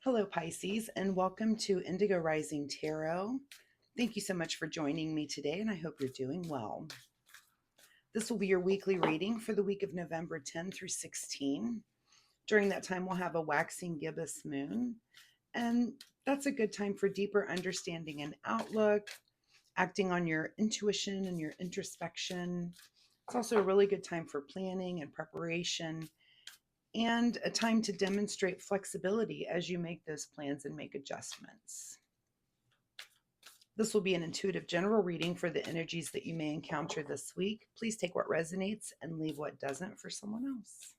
Hello, Pisces, and welcome to Indigo Rising Tarot. Thank you so much for joining me today, and I hope you're doing well. This will be your weekly reading for the week of November 10 through 16. During that time, we'll have a waxing gibbous moon, and that's a good time for deeper understanding and outlook, acting on your intuition and your introspection. It's also a really good time for planning and preparation, and a time to demonstrate flexibility as you make those plans and make adjustments. This will be an intuitive general reading for the energies that you may encounter this week. Please take what resonates and leave what doesn't for someone else.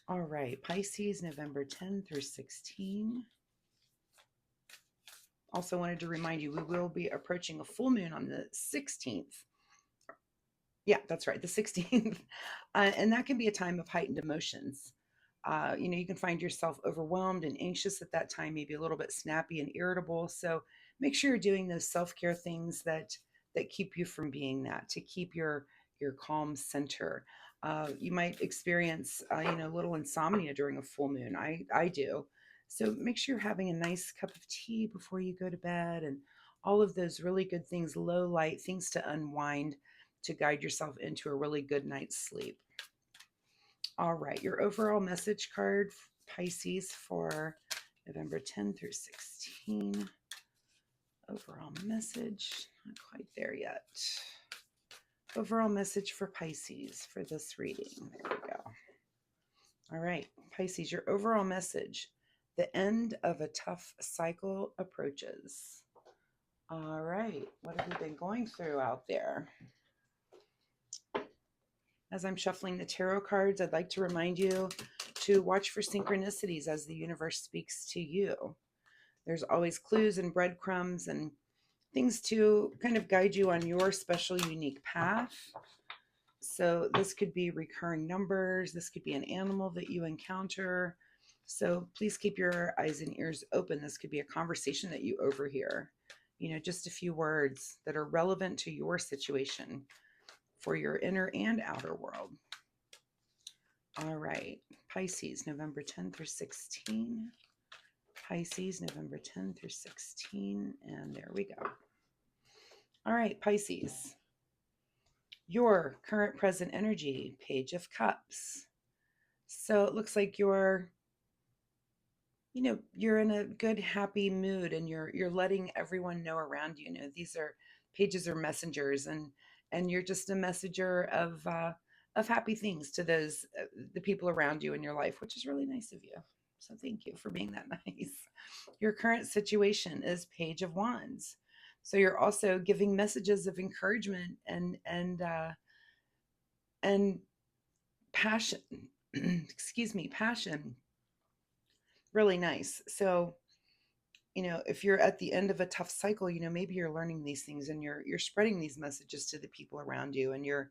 All right, Pisces, November 10 through 16. Also wanted to remind you, we will be approaching a full moon on the 16th. Yeah, that's right, the 16th. And that can be a time of heightened emotions. You can find yourself overwhelmed and anxious at that time, maybe a little bit snappy and irritable. So make sure you're doing those self-care things that keep you from being that, to keep your calm center. You might experience, a little insomnia during a full moon. I do. So make sure you're having a nice cup of tea before you go to bed, and all of those really good things, low light things to unwind, to guide yourself into a really good night's sleep. All right, your overall message card, Pisces, for November 10 through 16. Overall message, not quite there yet. Overall message for Pisces for this reading. There we go. All right, Pisces, your overall message: the end of a tough cycle approaches. All right, what have you been going through out there? As I'm shuffling the tarot cards, I'd like to remind you to watch for synchronicities as the universe speaks to you. There's always clues and breadcrumbs and things to kind of guide you on your special, unique path. So this could be recurring numbers. This could be an animal that you encounter. So please keep your eyes and ears open. This could be a conversation that you overhear. Just a few words that are relevant to your situation for your inner and outer world. All right, Pisces, November 10 through 16. Pisces, November 10 through 16. And there we go. All right, Pisces. Your current present energy, Page of Cups. So it looks like you're in a good, happy mood, and you're letting everyone know around you. These are pages, are messengers, and you're just a messenger of happy things to those the people around you in your life, which is really nice of you. So thank you for being that nice. Your current situation is Page of Wands. So you're also giving messages of encouragement and passion. Excuse me, passion. Really nice. So, if you're at the end of a tough cycle, maybe you're learning these things, and you're spreading these messages to the people around you, and you're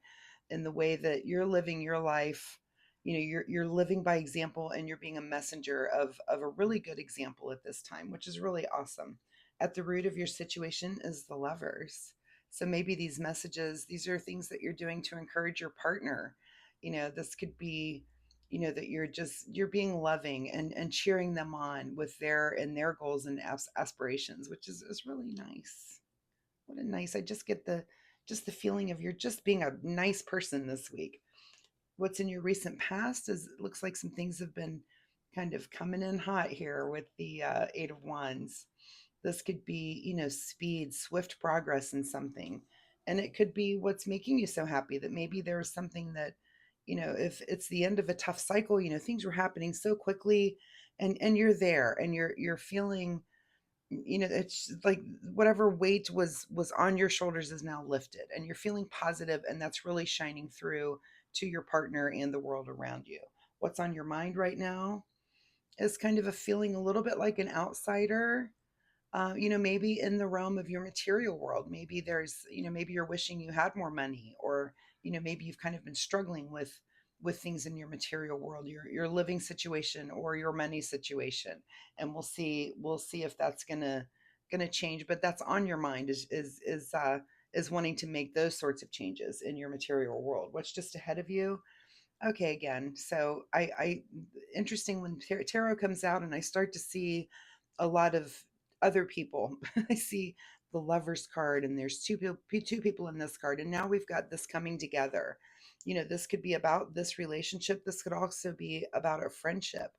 in the way that you're living your life. You're living by example, and you're being a messenger of a really good example at this time, which is really awesome. At the root of your situation is the Lovers. So maybe these messages, these are things that you're doing to encourage your partner. This could be, that you're being loving and cheering them on with their goals and aspirations, which is really nice. What a nice, I just get the feeling of you're just being a nice person this week. What's in your recent past is, it looks like some things have been kind of coming in hot here with the Eight of Wands. This could be, speed, swift progress in something. And it could be what's making you so happy, that maybe there was something that, if it's the end of a tough cycle, things were happening so quickly, and you're there, and you're feeling, it's like whatever weight was on your shoulders is now lifted, and you're feeling positive, and that's really shining through to your partner and the world around you. What's on your mind right now is kind of a feeling a little bit like an outsider, maybe in the realm of your material world. Maybe there's, maybe you're wishing you had more money, or, maybe you've kind of been struggling with things in your material world, your living situation or your money situation. And we'll see if that's gonna change. But that's on your mind, is wanting to make those sorts of changes in your material world. What's just ahead of you Okay, again. So interesting when tarot comes out and I start to see a lot of other people. I see the Lovers card, and there's two people in this card, and now we've got this coming together. This could be about this relationship. This could also be about a friendship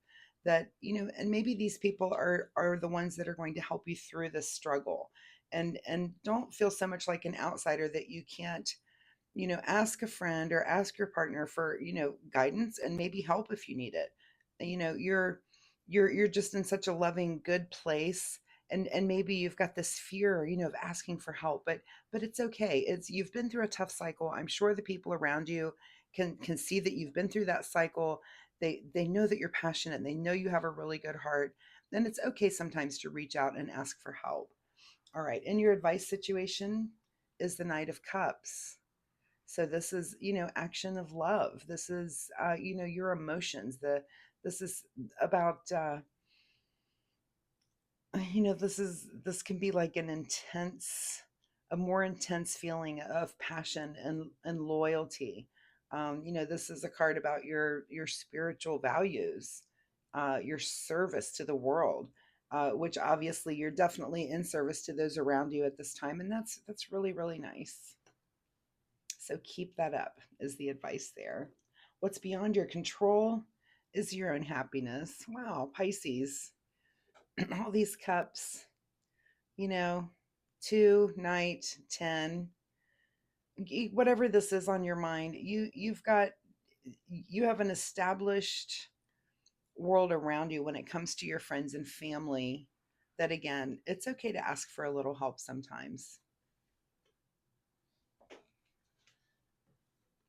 that, and maybe these people are the ones that are going to help you through this struggle. And don't feel so much like an outsider that you can't, ask a friend or ask your partner for, guidance and maybe help if you need it. You're just in such a loving, good place. And maybe you've got this fear, of asking for help, but it's okay. You've been through a tough cycle. I'm sure the people around you can see that you've been through that cycle. They know that you're passionate. They know you have a really good heart. Then it's okay sometimes to reach out and ask for help. All right. And your advice situation is the Knight of Cups. So this is, action of love. This is, your emotions. This is about, this can be like a more intense feeling of passion and loyalty. This is a card about your spiritual values, your service to the world, which obviously you're definitely in service to those around you at this time, and that's really really nice. So keep that up, is the advice there. What's beyond your control is your own happiness. Wow, Pisces, all these cups, you know, two, night, 10, whatever this is on your mind, you have an established world around you when it comes to your friends and family, that again, it's okay to ask for a little help sometimes.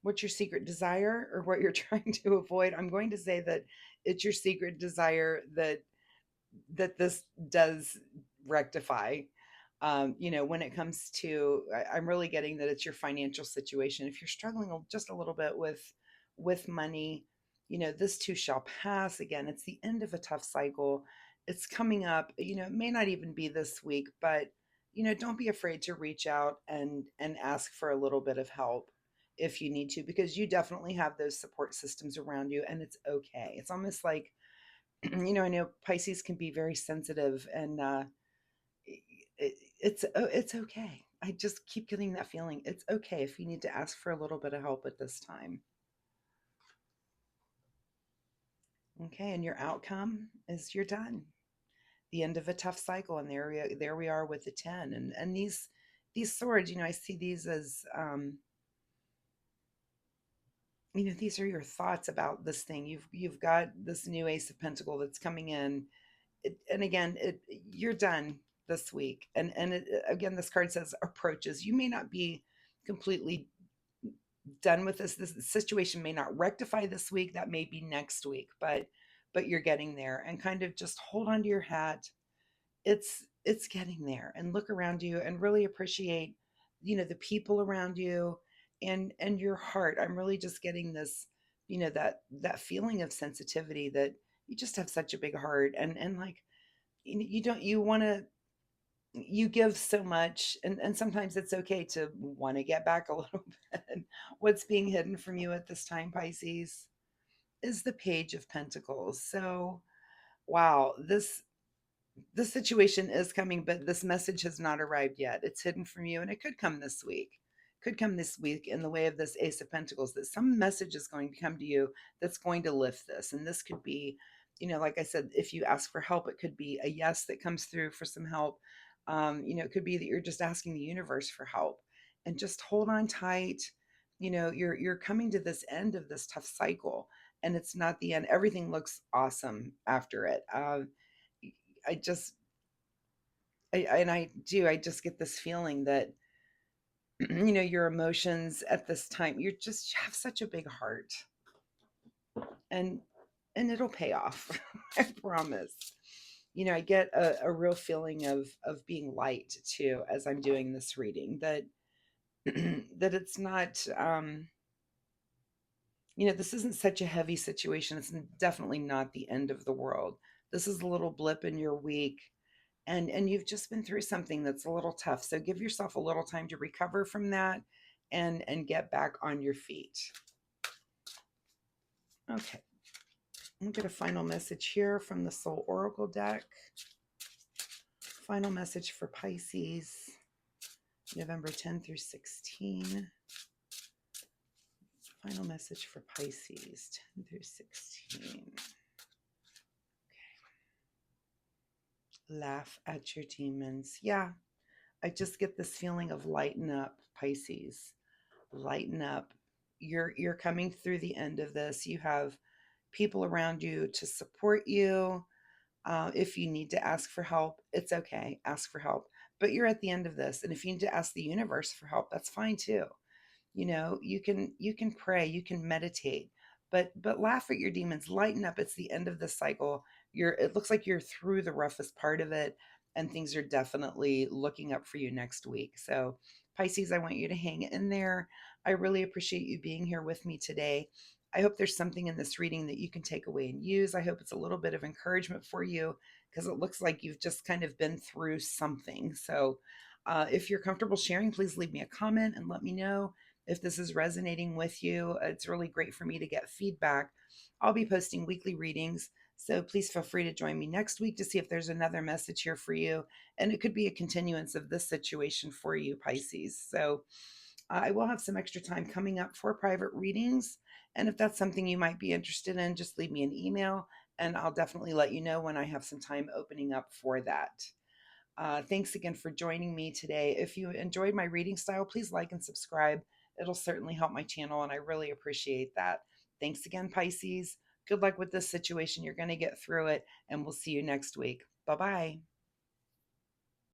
What's your secret desire or what you're trying to avoid? I'm going to say that it's your secret desire that this does rectify. When it comes to, I'm really getting that it's your financial situation. If you're struggling just a little bit with money, this too shall pass. Again, it's the end of a tough cycle. It's coming up. It may not even be this week, but don't be afraid to reach out and ask for a little bit of help if you need to, because you definitely have those support systems around you, and it's okay. It's almost like, I know Pisces can be very sensitive, and it's okay. I just keep getting that feeling. It's okay if you need to ask for a little bit of help at this time. Okay, and your outcome is you're done. The end of a tough cycle, and there we are with the 10, and these swords. I see these as, these are your thoughts about this thing. You've got this new Ace of Pentacle that's coming in. And again, you're done this week, and again, this card says approaches. You may not be completely done with this situation, may not rectify this week, that may be next week, but you're getting there, and kind of just hold on to your hat. It's getting there, and look around you and really appreciate, the people around you, and your heart. I'm really just getting this, that feeling of sensitivity, that you just have such a big heart, and like, you don't, you want to, you give so much, and sometimes it's okay to want to get back a little bit. What's being hidden from you at this time, Pisces, is the Page of Pentacles. So wow, this situation is coming, but this message has not arrived yet. It's hidden from you, and it could come this week. Could come this week in the way of this Ace of Pentacles, that some message is going to come to you that's going to lift this. And this could be, like I said, if you ask for help, it could be a yes that comes through for some help. It could be that you're just asking the universe for help, and just hold on tight. You're coming to this end of this tough cycle, and it's not the end. Everything looks awesome after it. I just I just get this feeling that, your emotions at this time, you just have such a big heart, and it'll pay off. I promise. I get a real feeling of being light too as I'm doing this reading, that that it's not, this isn't such a heavy situation. It's definitely not the end of the world. This is a little blip in your week, and you've just been through something that's a little tough, so give yourself a little time to recover from that, and get back on your feet. Okay, we'll get a final message here from the Soul Oracle deck. Final message for Pisces, November 10 through 16. Final message for Pisces, 10 through 16. Laugh at your demons. Yeah, I just get this feeling of lighten up, Pisces. Lighten up. You're coming through the end of this. You have people around you to support you. If you need to ask for help, it's okay. Ask for help. But you're at the end of this, and if you need to ask the universe for help, that's fine too. You can pray, you can meditate, but laugh at your demons, lighten up. It's the end of the cycle. It looks like you're through the roughest part of it, and things are definitely looking up for you next week. So Pisces, I want you to hang in there. I really appreciate you being here with me today. I hope there's something in this reading that you can take away and use. I hope it's a little bit of encouragement for you, because it looks like you've just kind of been through something. So if you're comfortable sharing, please leave me a comment and let me know if this is resonating with you. It's really great for me to get feedback. I'll be posting weekly readings, so please feel free to join me next week to see if there's another message here for you. And it could be a continuance of this situation for you, Pisces. So I will have some extra time coming up for private readings. And if that's something you might be interested in, just leave me an email and I'll definitely let you know when I have some time opening up for that. Thanks again for joining me today. If you enjoyed my reading style, please like and subscribe. It'll certainly help my channel, and I really appreciate that. Thanks again, Pisces. Good luck with this situation. You're going to get through it, and we'll see you next week. Bye bye.